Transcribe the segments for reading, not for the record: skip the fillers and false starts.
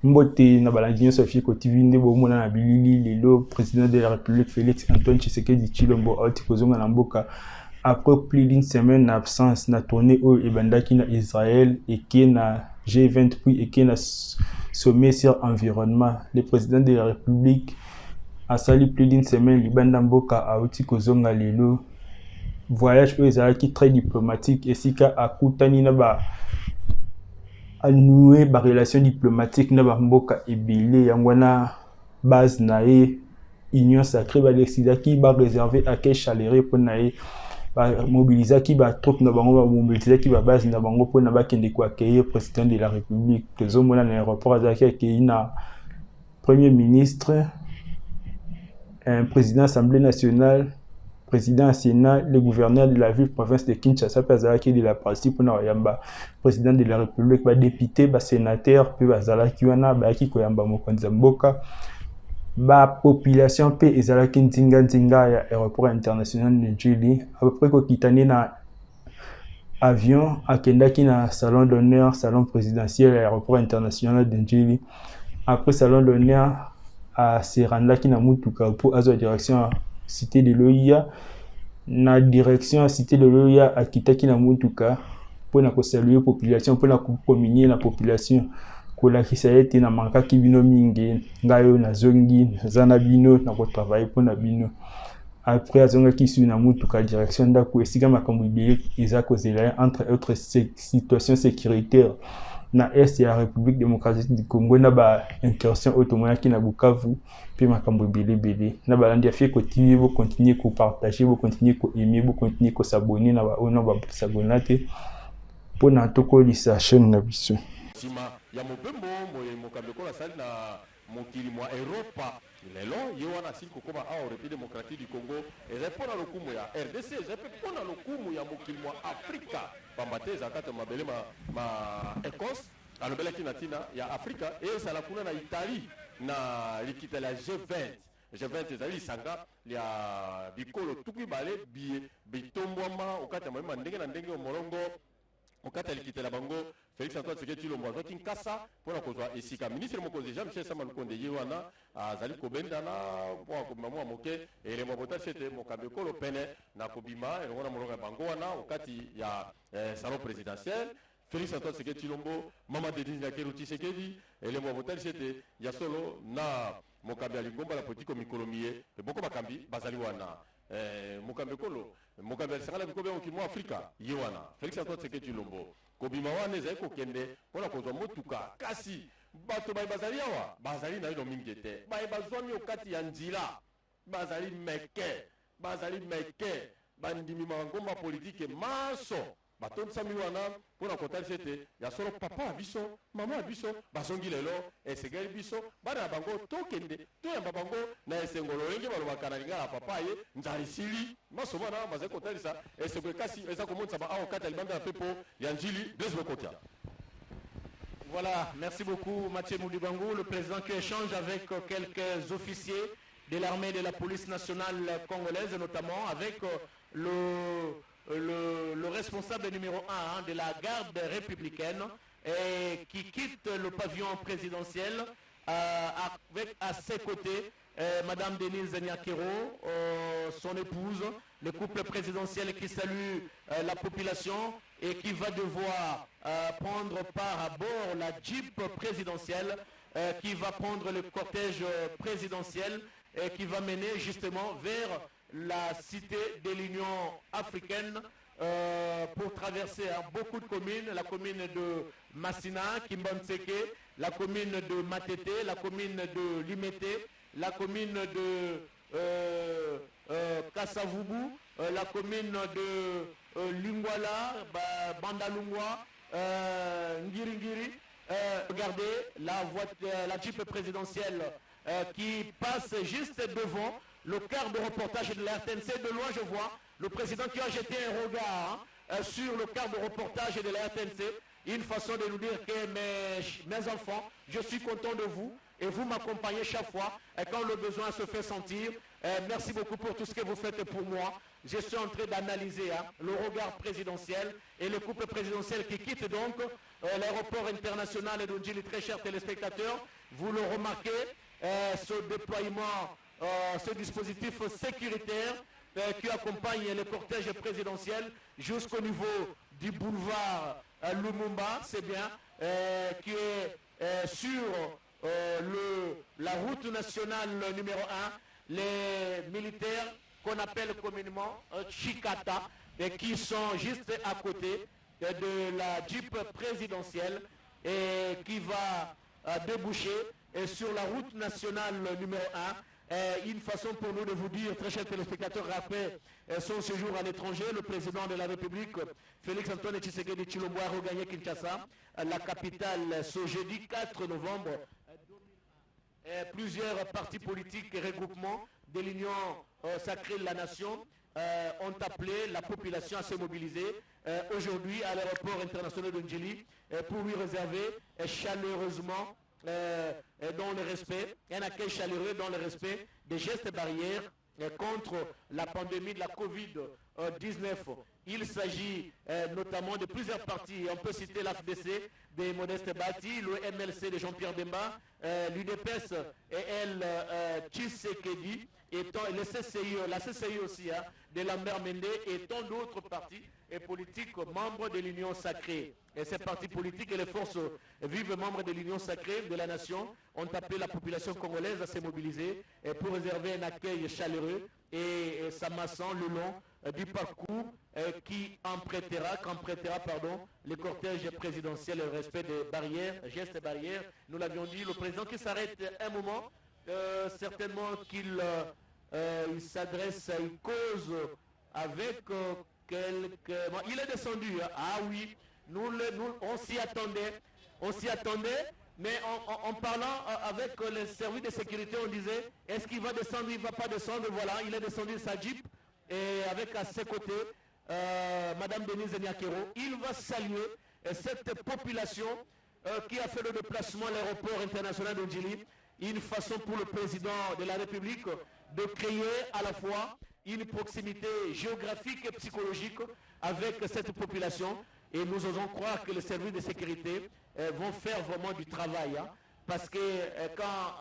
Mbote na balandinyo Sophie Kotivinde bomona na bilili le président de la République Félix Antoine Tshisekedi Tshilombo auti kozonga na mboka après plus d'une semaine d'absence na tournée au ebandaki na Israël et qui na G20 puis et qui na sommet sur environnement. Le président de la République a sali plus d'une semaine libanda mboka auti kozonga lelo voyage qui très diplomatique et sika akutani na ba a noué ba relation diplomatique na ba mboka ebele yangwana base na e union sacrée ba décida qui ba réserver à quel chaleureux pour na e ba mobiliser qui ba troupe na bango ba mobiliser qui ba base na bango pour na ba kende ko accueillir président de la République tozo mona na aéroport azaki accueillir na premier ministre un président assemblée nationale président Sénat, le gouverneur de la ville province de Kinshasa, qui de la partie pour Yamba, président de la République, député, sénateur, puis Zalaki wana, qui koyamba mokonza mboka, population pe ezalaki nzinga ya aéroport international de Njili, à peu près ko kitani na avion akendaki na salon d'honneur, salon présidentiel à aéroport international de Njili. Après salon d'honneur à Serandaki na mutuka pour azo direction cité de l'OIA na direction cité de l'OIA à kitaki na mutuka pour na ko saluer population pour na ko communier la population ko la kisayete na mankaki bino mingi ngayo na zongi zana bino na ko travailler pour na bino après azonga kisu na mutuka direction ndako esika makambo ibele ezako zela entre autres situations sécuritaires na est ya République démocratique du Congo na ba incursion automobile qui na Bukavu puis makambo belé na balandi afie continuer vous continuer ko partager vous continuer ko aimer vous continuer ko s'abonner na ba ono ba s'abonner pour na toko lisa chaîne na biso sima ya mobembo mokambe ko sali na mokili mwa Europa lelo yo wana siko koba a République démocratique du Congo ezapona lokumu ya RDC ezapona lokumu ya mokili mwa Afrika pambateza kata mabele ma Écosse alobela kinatina ya Afrika et ça la kuna na Italie na likita la G20 ezali sanga ya bikolo tukwi bale bitombwama okata mama ndenge na ndenge omolongo okata likita la bango Félix Antoine Tshisekedi Tshilombo azwaki nkasa mpona kozwa esika ministre mokonzi Jean-Michel Sama Lukonde ye wana azali kobenda na mpo akobima mwa moke elembo botasi ete mokambi ekolo pene na kobima elongo na molongo ya bango wana okati ya salon présidentiel Félix Antoine Tshisekedi Tshilombo mama Denis Nyakeru Tshisekedi elembo botasi ete ya solo na mokambi ya lingomba la politiko mikolomi ye eboko bakambi bazali wana mokambi ekolo mokambi ya lisanga la bikobe ya mokili mwa Afrika ye wana Félix Antoine Tshisekedi Tshilombo kobima wana ezali kokende mpona kozwa motuka kasi bato baye bazali awa bazali na ino mingi te baye bazwami okati ya nzela bazali meke bandimi mangomba politike maso batondisami wana mpona kotalisa ete ya solo papa ya biso mama ya biso bazongi lelo esengeli biso bana ya bango tokende toyamba bango na esengo lolenge balobaka na lingala ya papa ye nzala esili maso wana bazali kotalisa esengo ekasi eza komonisa ba awa kati ya libanda ya pepo ya njili Blaise Bokotia. Voilà, merci beaucoup Mathieu Moudibangou, le président qui échange avec quelques officiers de l'armée et de la police nationale congolaise, notamment avec le responsable numéro 1 de la garde républicaine qui quitte le pavillon présidentiel avec à ses côtés Madame Denise Nyakero, son épouse, le couple présidentiel qui salue la population et qui va devoir prendre part à bord la Jeep présidentielle qui va prendre le cortège présidentiel et qui va mener justement vers la cité de l'Union africaine pour traverser beaucoup de communes, la commune de Massina, Kimbanseke, la commune de Matete, la commune de Limete, la commune de Kasavubu, la commune de Lingwala, Bandalungwa, Ngiri. Regardez la Jeep présidentielle qui passe juste devant le quart de reportage de la RTNC. De loin, je vois le président qui a jeté un regard sur le quart de reportage de la RTNC. Une façon de nous dire que mes enfants, je suis content de vous et vous m'accompagnez chaque fois et quand le besoin se fait sentir. Merci beaucoup pour tout ce que vous faites pour moi. Je suis en train d'analyser le regard présidentiel et le couple présidentiel qui quitte donc l'aéroport international de Ndjili, très chers téléspectateurs, vous le remarquez, ce déploiement, ce dispositif sécuritaire qui accompagne le cortège présidentiel jusqu'au niveau du boulevard Lumumba, c'est bien, qui est sur la route nationale numéro 1, les militaires qu'on appelle communément Chikata, et qui sont juste à côté de la Jeep présidentielle et qui va déboucher sur la route nationale numéro 1. Une façon pour nous de vous dire, très chers téléspectateurs, après son séjour à l'étranger, le président de la République, Félix Antoine Tshisekedi Tshilombo, a regagné Kinshasa, la capitale, ce jeudi 4 novembre. Plusieurs partis politiques et regroupements de l'Union sacrée de la Nation ont appelé la population à se mobiliser aujourd'hui à l'aéroport international de Ndjili pour lui réserver chaleureusement dans le respect, un accueil chaleureux dans le respect des gestes barrières contre la pandémie de la Covid-19. Il s'agit notamment de plusieurs partis. On peut citer l'AFDC de Modeste Bati, le MLC de Jean-Pierre Demba, l'UDPS et elle Tshisekedi, et le CCI, la CCI aussi de Lambert Mende et tant d'autres partis et politiques membres de l'Union sacrée. Et ces partis politiques et les forces vives membres de l'Union sacrée de la nation ont appelé la population congolaise à se mobiliser pour réserver un accueil chaleureux et s'amassant le long du parcours qui empruntera le cortège présidentiel au respect des barrières, gestes barrières. Nous l'avions dit, le président qui s'arrête un moment, certainement qu'il s'adresse à une cause avec quelques... Il est descendu, ah oui, nous on s'y attendait, mais en parlant avec les services de sécurité, on disait, est-ce qu'il va descendre, il ne va pas descendre, voilà, il est descendu de sa Jeep, et avec à ses côtés, Madame Denise Nyakero, il va saluer cette population qui a fait le déplacement à l'aéroport international de Ndjili, une façon pour le président de la République de créer à la fois une proximité géographique et psychologique avec cette population. Et nous osons croire que les services de sécurité vont faire vraiment du travail. Parce que quand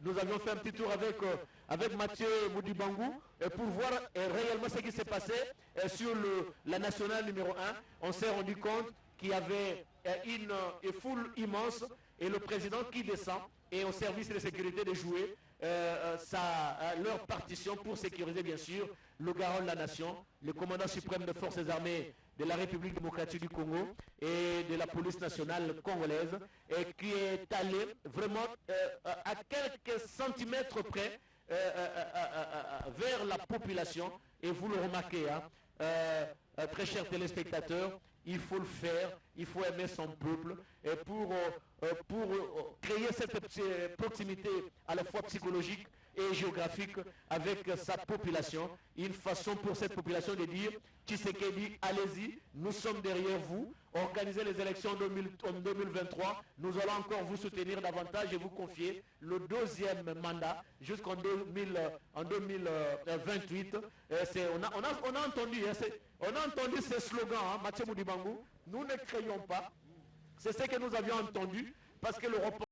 nous avions fait un petit tour avec Mathieu Moudibangou pour voir réellement ce qui s'est passé sur la nationale numéro 1, on s'est rendu compte qu'il y avait une foule immense et le président qui descend et au service de sécurité de jouer leur partition pour sécuriser bien sûr le garant de la nation, le commandant suprême des forces armées de la République démocratique du Congo et de la police nationale congolaise, et qui est allé vraiment à quelques centimètres près vers la population. Et vous le remarquez, très chers téléspectateurs, il faut le faire, il faut aimer son peuple et pour créer cette proximité à la fois psychologique et géographique avec sa population. Une façon pour cette population de dire, Tshisekedi, allez-y, nous sommes derrière vous, organisez les élections en 2023, nous allons encore vous soutenir davantage et vous confier le deuxième mandat jusqu'en 2028. On a entendu ces slogans, Mathieu Moudibangou, nous ne craignons pas, c'est ce que nous avions entendu, parce que l'Europe